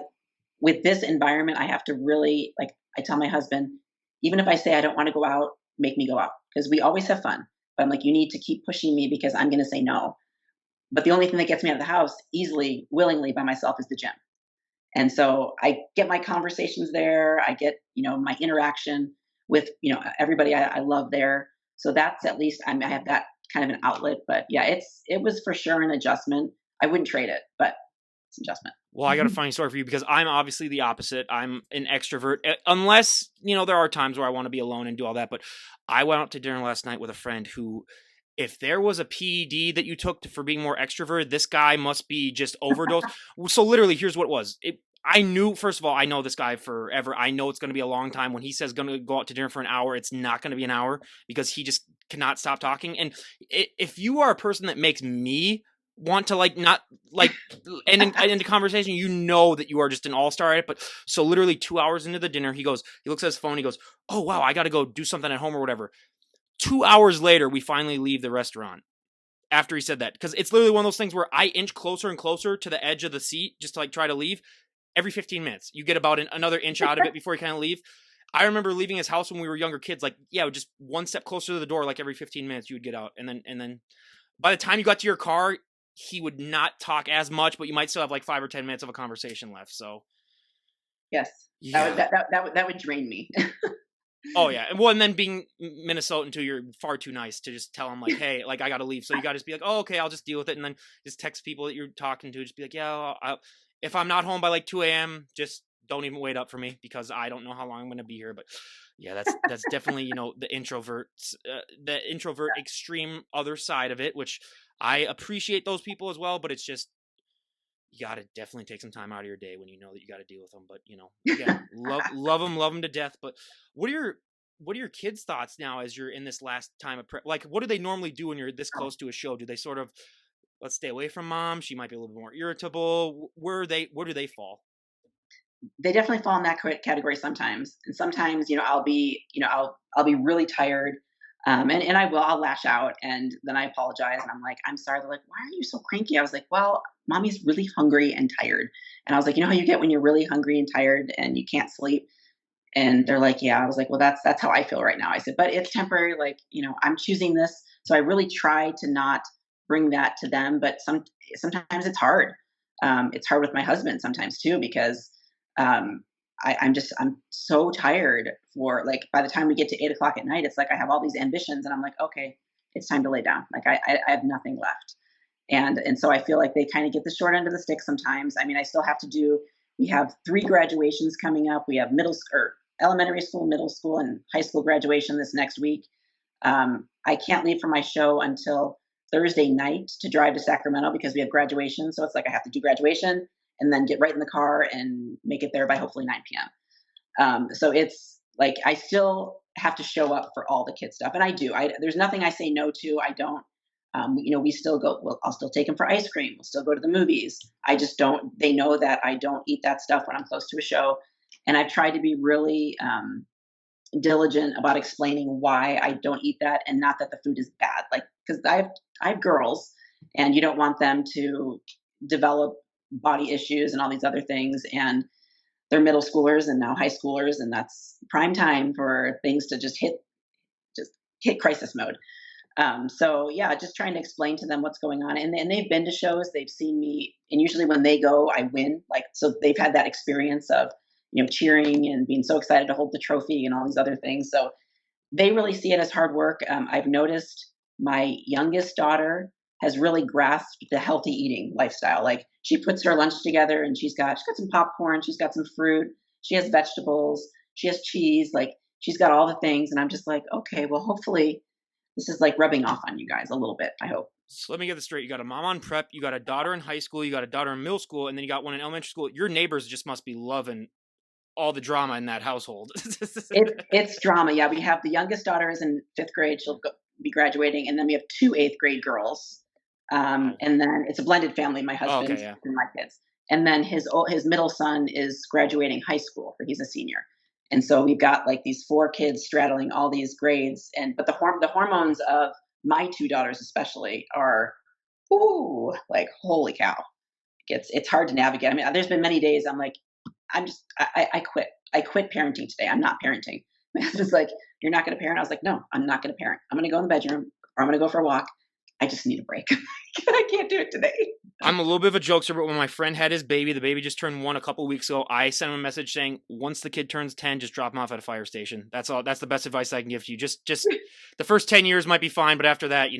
with this environment, I have to really, like, I tell my husband, even if I say I don't want to go out, make me go out because we always have fun. But I'm like, you need to keep pushing me because I'm going to say no. But the only thing that gets me out of the house easily, willingly by myself is the gym. And so I get my conversations there. I get, my interaction with, everybody I love there. So that's at least I have that kind of an outlet. But yeah, it was for sure an adjustment. I wouldn't trade it, but it's an adjustment. Well, I got a funny story for you because I'm obviously the opposite. I'm an extrovert, unless, there are times where I want to be alone and do all that. But I went out to dinner last night with a friend who, if there was a PED that you took for being more extroverted, this guy must be just overdosed. So literally, here's what it was. I knew, first of all, I know this guy forever. I know it's going to be a long time. When he says going to go out to dinner for an hour, it's not going to be an hour because he just cannot stop talking. And if you are a person that makes me want to not end in the conversation, you know that you are just an all-star at it. But so literally 2 hours into the dinner, he looks at his phone, he goes, oh wow, I got to go do something at home or whatever. 2 hours later, we finally leave the restaurant after he said that. Because it's literally one of those things where I inch closer and closer to the edge of the seat just to try to leave. Every 15 minutes, you get about another inch out of it before you kind of leave. I remember leaving his house when we were younger kids, just one step closer to the door, every 15 minutes you would get out. And then by the time you got to your car, he would not talk as much, but you might still have 5 or 10 minutes of a conversation left. So Yes, yeah. that would drain me. Oh yeah, and then being Minnesotan too, you're far too nice to just tell them hey, I gotta leave. So you gotta just be oh okay, I'll just deal with it, and then just text people that you're talking to, just be yeah, if I'm not home by 2 a.m., just don't even wait up for me because I don't know how long I'm gonna be here. But yeah, that's definitely the introvert extreme other side of it, which I appreciate those people as well. But it's just you got to definitely take some time out of your day when you know that you got to deal with them. But again, love them to death. But what are your kids' thoughts now as you're in this last time of prep? What do they normally do when you're this close to a show? Do they sort of let's stay away from mom? She might be a little bit more irritable. Where do they fall? They definitely fall in that category sometimes, and sometimes I'll be really tired. And I'll lash out and then I apologize and I'm like, I'm sorry. They're like, why are you so cranky? I was like, well, mommy's really hungry and tired. And I was like, you know how you get when you're really hungry and tired and you can't sleep? And they're like, yeah. I was like, well, that's how I feel right now. I said, but it's temporary. I'm choosing this. So I really try to not bring that to them. But sometimes it's hard. It's hard with my husband sometimes too, because um, I'm so tired for, like, by the time we get to 8 o'clock at night, it's like I have all these ambitions and I'm like, okay, it's time to lay down. Like I have nothing left. And so I feel like they kind of get the short end of the stick sometimes. I mean, I still have to do. We have 3 graduations coming up. We have elementary school, middle school, and high school graduation this next week. I can't leave for my show until Thursday night to drive to Sacramento because we have graduation. So it's like I have to do graduation and then get right in the car and make it there by hopefully 9 p.m. So it's like I still have to show up for all the kid stuff, and I do. There's nothing I say no to. I don't. We still go. Well, I'll still take them for ice cream. We'll still go to the movies. I just don't. They know that I don't eat that stuff when I'm close to a show, and I've tried to be really diligent about explaining why I don't eat that, and not that the food is bad. Like, because I have girls, and you don't want them to develop body issues and all these other things, and they're middle schoolers and now high schoolers, and that's prime time for things to just hit crisis mode. So yeah, just trying to explain to them what's going on, and they've been to shows, they've seen me, and usually when they go, I win. Like, so they've had that experience of cheering and being so excited to hold the trophy and all these other things. So they really see it as hard work. I've noticed my youngest daughter has really grasped the healthy eating lifestyle. Like, she puts her lunch together and she's got some popcorn, she's got some fruit, she has vegetables, she has cheese, like she's got all the things. And I'm just like, okay, well, hopefully this is like rubbing off on you guys a little bit, I hope. So let me get this straight. You got a mom on prep, you got a daughter in high school, you got a daughter in middle school, and then you got one in elementary school. Your neighbors just must be loving all the drama in that household. It's drama. Yeah, we have the youngest daughter is in 5th grade. Be graduating, and then we have 2 8th grade girls. And then it's a blended family. My Oh, husband okay, yeah. and my kids, and then his middle son is graduating high school. He's a senior, and so we've got like these 4 kids straddling all these grades. And but the hormones of my 2 daughters especially are, ooh, like holy cow. It's hard to navigate. I mean, there's been many days I'm like, I quit. I quit parenting today. I'm not parenting. My husband's like, you're not going to parent? I was like, no, I'm not going to parent. I'm going to go in the bedroom, or I'm going to go for a walk. I just need a break. I can't do it today. I'm a little bit of a jokester, but when my friend had his baby, the baby just turned 1 a couple of weeks ago. I sent him a message saying, once the kid turns 10, just drop him off at a fire station. That's all. That's the best advice I can give to you. Just the first 10 years might be fine, but after that,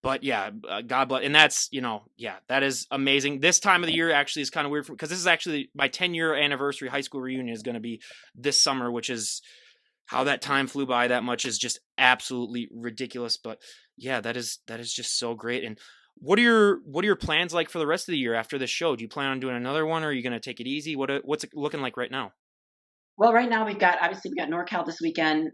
but yeah, God bless. And that's, yeah, that is amazing. This time of the year actually is kind of weird because this is actually my 10-year anniversary high school reunion is going to be this summer, which is how that time flew by that much is just absolutely ridiculous. But yeah, that is just so great. And what are your plans like for the rest of the year after this show? Do you plan on doing another one, or are you going to take it easy? What's it looking like right now? Well, right now we've got NorCal this weekend.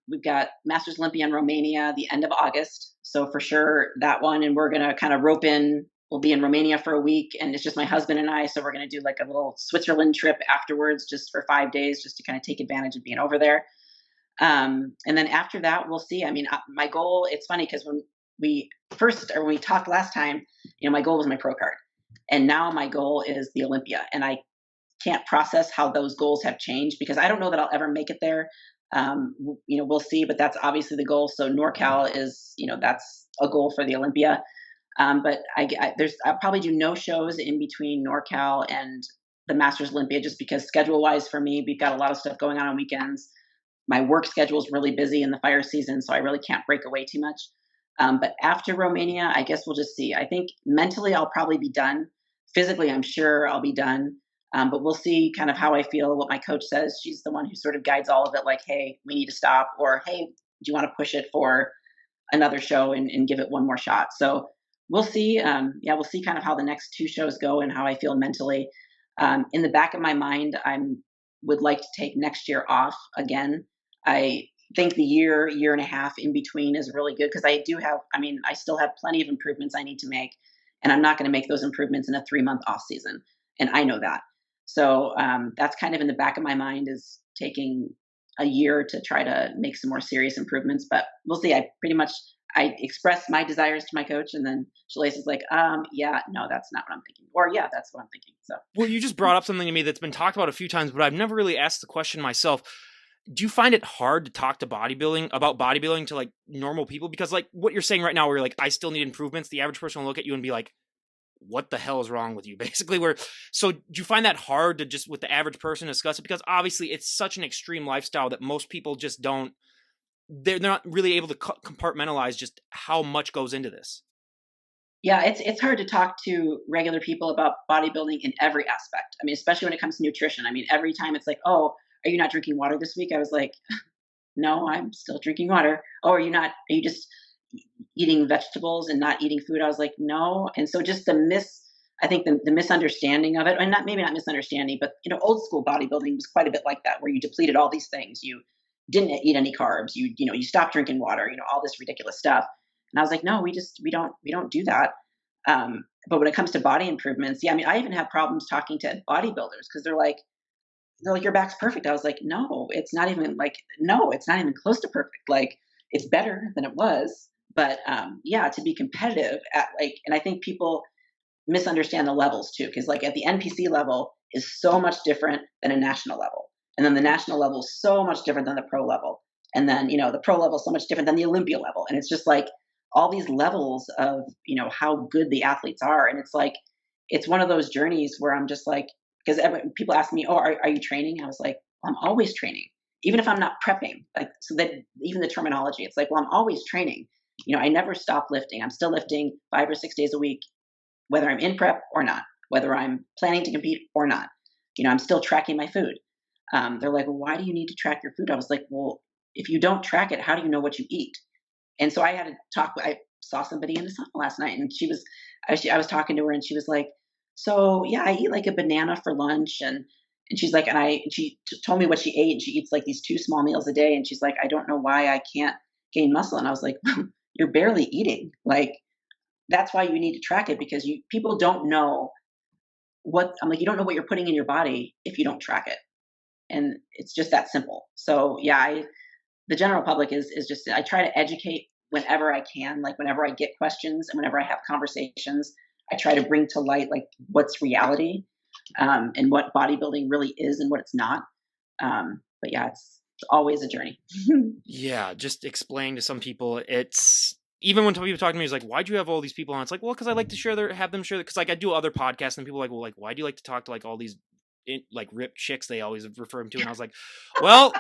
We've got Masters Olympia in Romania the end of August. So for sure that one, and we're gonna kind of rope in. We'll be in Romania for a week, and it's just my husband and I. So we're gonna do like a little Switzerland trip afterwards, just for 5 days, just to kind of take advantage of being over there. And then after that, we'll see. I mean, my goal. It's funny because when we talked last time, my goal was my pro card, and now my goal is the Olympia, and I can't process how those goals have changed because I don't know that I'll ever make it there. We'll see, but that's obviously the goal. So NorCal is, that's a goal for the Olympia. But I'll probably do no shows in between NorCal and the Masters Olympia just because schedule wise for me, we've got a lot of stuff going on weekends. My work schedule is really busy in the fire season, so I really can't break away too much. But after Romania, I guess we'll just see. I think mentally I'll probably be done. Physically, I'm sure I'll be done. But we'll see kind of how I feel, what my coach says. She's the one who sort of guides all of it, like, hey, we need to stop, or hey, do you want to push it for another show and give it one more shot? So we'll see. We'll see kind of how the next 2 shows go and how I feel mentally. In the back of my mind, would like to take next year off again. I think the year and a half in between is really good because I still have plenty of improvements I need to make, and I'm not going to make those improvements in a 3-month off season. And I know that. So that's kind of in the back of my mind, is taking a year to try to make some more serious improvements. But we'll see. I expressed my desires to my coach, and then Shalais is like, yeah, no, that's not what I'm thinking. Or yeah, that's what I'm thinking. So Well, you just brought up something to me that's been talked about a few times, but I've never really asked the question myself. do you find it hard to talk to about bodybuilding to like normal people? Because like what you're saying right now, where you're like, I still need improvements. The average person will look at you and be like, what the hell is wrong with you? Basically, so do you find that hard to just with the average person discuss it? Because obviously it's such an extreme lifestyle that most people just don't, they're not really able to compartmentalize just how much goes into this. Yeah, it's hard to talk to regular people about bodybuilding in every aspect. I mean, especially when it comes to nutrition. I mean, every time it's like, "Oh, are you not drinking water this week?" I was like, "No, I'm still drinking water." "Oh, are you just eating vegetables and not eating food?" I was like, "No." And so just I think the misunderstanding of it, and not maybe not misunderstanding, but old school bodybuilding was quite a bit like that, where you depleted all these things. You didn't eat any carbs. You stopped drinking water. All this ridiculous stuff. And I was like, no, we don't do that. But when it comes to body improvements, yeah, I mean, I even have problems talking to bodybuilders because they're like, your back's perfect. I was like, no, it's not even close to perfect. Like, it's better than it was. But yeah, to be competitive at and I think people misunderstand the levels too, because like at the NPC level is so much different than a national level, and then the national level is so much different than the pro level, and then the pro level is so much different than the Olympia level, and it's just like all these levels of how good the athletes are, and it's like it's one of those journeys where I'm just like, because people ask me, oh, are you training? I was like, well, I'm always training, even if I'm not prepping. Like, so that even the terminology, it's like, well, I'm always training. I never stop lifting. I'm still lifting 5 or 6 days a week, whether I'm in prep or not, whether I'm planning to compete or not. I'm still tracking my food. They're like, well, why do you need to track your food? I was like, well, if you don't track it, how do you know what you eat? And so I had to talk. I saw somebody in the sauna last night, and I was talking to her, and she was like, so yeah, I eat like a banana for lunch, and she's like, she told me what she ate. She eats like these 2 small meals a day, and she's like, I don't know why I can't gain muscle. And I was like, you're barely eating. Like, that's why you need to track it, because people don't know you don't know what you're putting in your body if you don't track it. And it's just that simple. So yeah, the general public is just, I try to educate whenever I can, like whenever I get questions and whenever I have conversations, I try to bring to light like what's reality, and what bodybuilding really is and what it's not. But yeah, it's always a journey. Yeah, just explain to some people. It's even when people talk to me, it's like, why'd you have all these people on? It's like, well, because I like to have them share, because like I do other podcasts and people are like, well, like, why do you like to talk to like all these like ripped chicks they always refer them to? And I was like, well,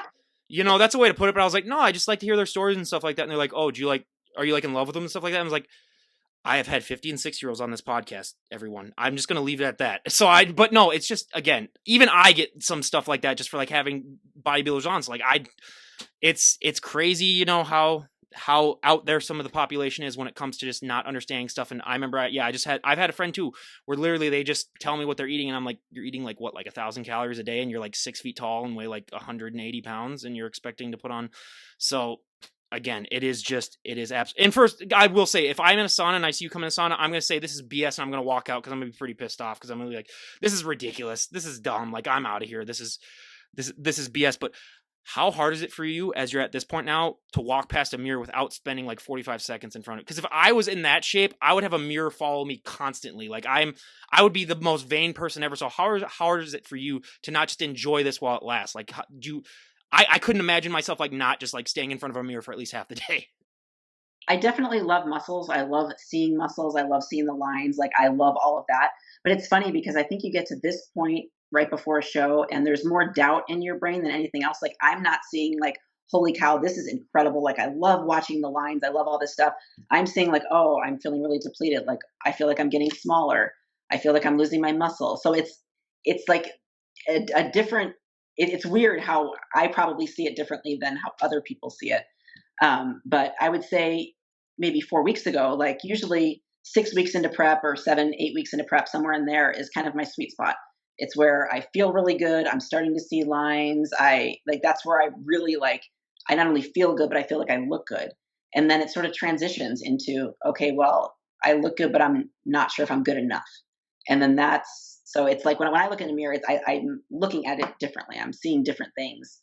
that's a way to put it. But I was like, no, I just like to hear their stories and stuff like that. And they're like, oh, are you like in love with them and stuff like that? And I was like, I have had 50 and 6-year-olds on this podcast, everyone. I'm just going to leave it at that. So but no, it's just, again, even I get some stuff like that just for like having bodybuilders on. So like it's crazy, how out there some of the population is when it comes to just not understanding stuff. And I remember, I've had a friend too, where literally they just tell me what they're eating. And I'm like, you're eating like what, like 1,000 calories a day, and you're like 6 feet tall and weigh like 180 pounds and you're expecting to put on. So again, it is and first, I will say, if I'm in a sauna and I see you come in a sauna, I'm going to say this is BS, and I'm going to walk out because I'm going to be pretty pissed off, because I'm going to be like, this is ridiculous. This is dumb. Like, I'm out of here. This is BS. But how hard is it for you, as you're at this point now, to walk past a mirror without spending like 45 seconds in front of it? Because if I was in that shape, I would have a mirror follow me constantly. Like, I would be the most vain person ever. So how hard is it for you to not just enjoy this while it lasts? Like, I couldn't imagine myself like not just like staying in front of a mirror for at least half the day. I definitely love muscles. I love seeing muscles. I love seeing the lines. Like, I love all of that. But it's funny because I think you get to this point right before a show and there's more doubt in your brain than anything else. Like, I'm not seeing like, holy cow, this is incredible. Like, I love watching the lines. I love all this stuff. I'm seeing like, oh, I'm feeling really depleted. Like, I feel like I'm getting smaller. I feel like I'm losing my muscle. So it's like a different, it's weird how I probably see it differently than how other people see it. But I would say maybe 4 weeks ago, like usually 6 weeks into prep or 7, 8 weeks into prep, somewhere in there is kind of my sweet spot. It's where I feel really good. I'm starting to see lines. That's where I really I not only feel good, but I feel like I look good. And then it sort of transitions into, okay, well, I look good, but I'm not sure if I'm good enough. And then so it's like when I look in the mirror, I'm looking at it differently. I'm seeing different things.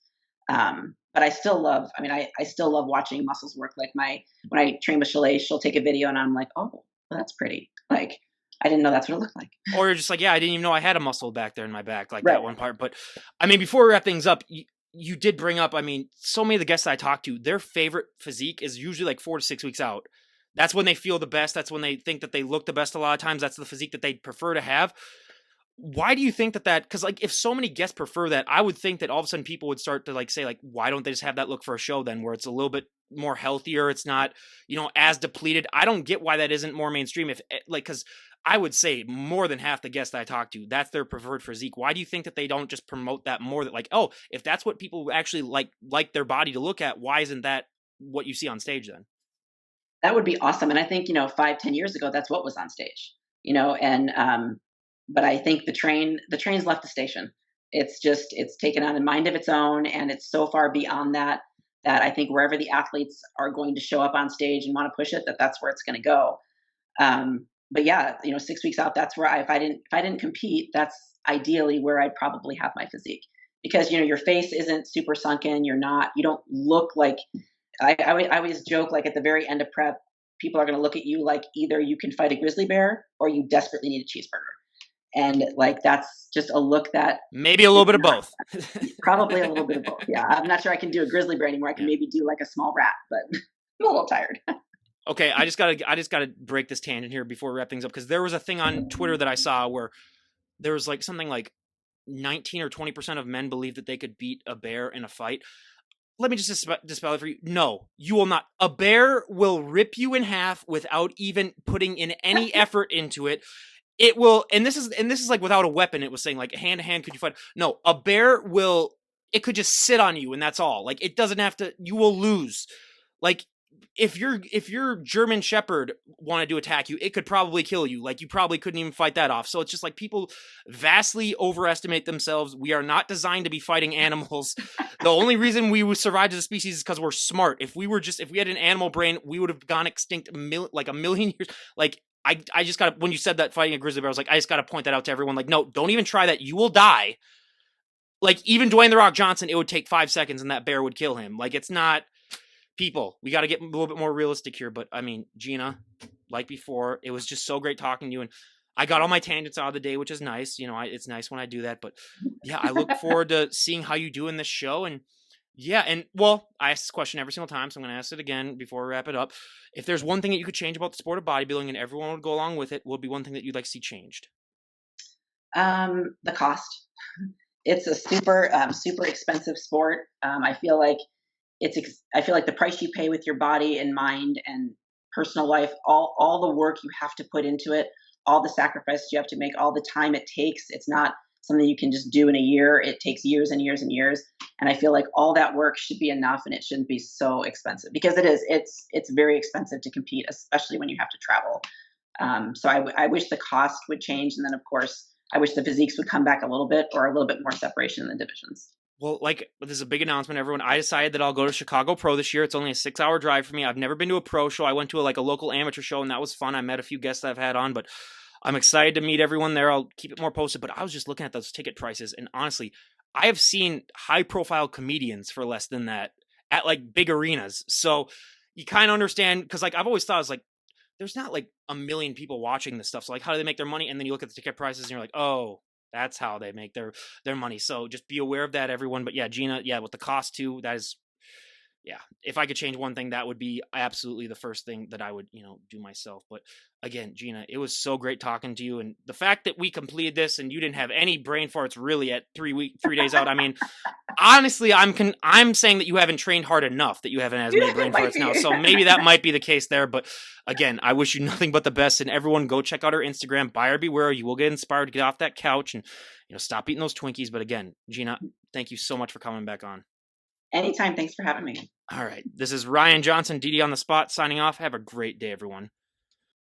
But I still love, I still love watching muscles work. Like when I train with Shalay, she'll take a video and I'm like, oh, well, that's pretty. Like, I didn't know that's what it looked like. Or you're just like, yeah, I didn't even know I had a muscle back there in my back, like Right. that one part. But I mean, before we wrap things up, you did bring up, I mean, so many of the guests that I talk to, their favorite physique is usually like 4 to 6 weeks out. That's when they feel the best. That's when they think that they look the best a lot of times. That's the physique that they prefer to have. Why do you think that because like if so many guests prefer that, I would think that all of a sudden people would start to like say like, why don't they just have that look for a show then, where it's a little bit more healthier, it's not, as depleted. I don't get why that isn't more mainstream. If like, because I would say more than half the guests that I talk to, that's their preferred physique. Why do you think that they don't just promote that more? That like, oh, if that's what people actually like their body to look at, why isn't that what you see on stage then? That would be awesome. And I think, 5, 10 years ago, that's what was on stage, and, but I think the train's left the station. It's taken on a mind of its own, and it's so far beyond that I think wherever the athletes are going to show up on stage and want to push it, that's where it's going to go. But yeah, 6 weeks out, that's where if I didn't compete, that's ideally where I'd probably have my physique, because your face isn't super sunken. You don't look like, I always joke, like at the very end of prep, people are going to look at you like either you can fight a grizzly bear or you desperately need a cheeseburger. And like, that's just a look that Maybe a little is bit of not, both. probably a little bit of both. Yeah. I'm not sure I can do a grizzly bear anymore. I can Yeah. maybe do like a small rat, but I'm a little tired. Okay, I just gotta break this tangent here before we wrap things up, because there was a thing on Twitter that I saw where there was like something like 19 or 20% of men believe that they could beat a bear in a fight. Let me just dispel it for you. No, you will not. A bear will rip you in half without even putting in any effort into it. It will, and this is like without a weapon. It was saying like hand to hand, could you fight? No, a bear will. It could just sit on you, and that's all. Like it doesn't have to. You will lose. Like if your German Shepherd wanted to attack you, it could probably kill you. Like you probably couldn't even fight that off. So it's just like people vastly overestimate themselves. We are not designed to be fighting animals. The only reason we survived as a species is because we're smart. If we had an animal brain, we would have gone extinct like a million years. Like I just got when you said that fighting a grizzly bear, I was like, I just got to point that out to everyone. Like, no, don't even try that. You will die. Like even Dwayne the Rock Johnson, it would take 5 seconds and that bear would kill him. Like it's not. People, we got to get a little bit more realistic here. But I mean, Gina, like before, it was just so great talking to you, and I got all my tangents out of the day, which is nice. It's nice when I do that. But yeah, I look forward to seeing how you do in this show. And yeah, and well, I ask this question every single time, so I'm going to ask it again before we wrap it up. If there's one thing that you could change about the sport of bodybuilding and everyone would go along with it, what would be one thing that you'd like to see changed? The cost. It's a super expensive sport. I feel like the price you pay with your body and mind and personal life, all the work you have to put into it, all the sacrifices you have to make, all the time it takes. It's not something you can just do in a year. It takes years and years and years. And I feel like all that work should be enough, and it shouldn't be so expensive, because it is. It's very expensive to compete, especially when you have to travel. So I wish the cost would change, and then of course I wish the physiques would come back a little bit, or a little bit more separation in the divisions. Well, like, this is a big announcement, everyone. I decided that I'll go to Chicago Pro this year. It's only a 6-hour drive for me. I've never been to a pro show. I went to a local amateur show, and that was fun. I met a few guests that I've had on, but I'm excited to meet everyone there. I'll keep it more posted. But I was just looking at those ticket prices, and honestly, I have seen high-profile comedians for less than that at like big arenas. So you kind of understand, because like I've always thought, it's like there's not like a million people watching this stuff. So like, how do they make their money? And then you look at the ticket prices, and you're like, oh, that's how they make their money. So just be aware of that, everyone. But yeah, Gina, yeah, with the cost too, that is, yeah. If I could change one thing, that would be absolutely the first thing that I would, do myself. But again, Gina, it was so great talking to you, and the fact that we completed this and you didn't have any brain farts really at 3 days out. I mean, honestly, I'm saying that you haven't trained hard enough, that you haven't as many brain farts now. So maybe that might be the case there. But again, I wish you nothing but the best. And everyone, go check out our Instagram, buyer beware. You will get inspired to get off that couch and stop eating those Twinkies. But again, Gina, thank you so much for coming back on. Anytime. Thanks for having me. All right, this is Ryan Johnson, DD on the spot, signing off. Have a great day, everyone.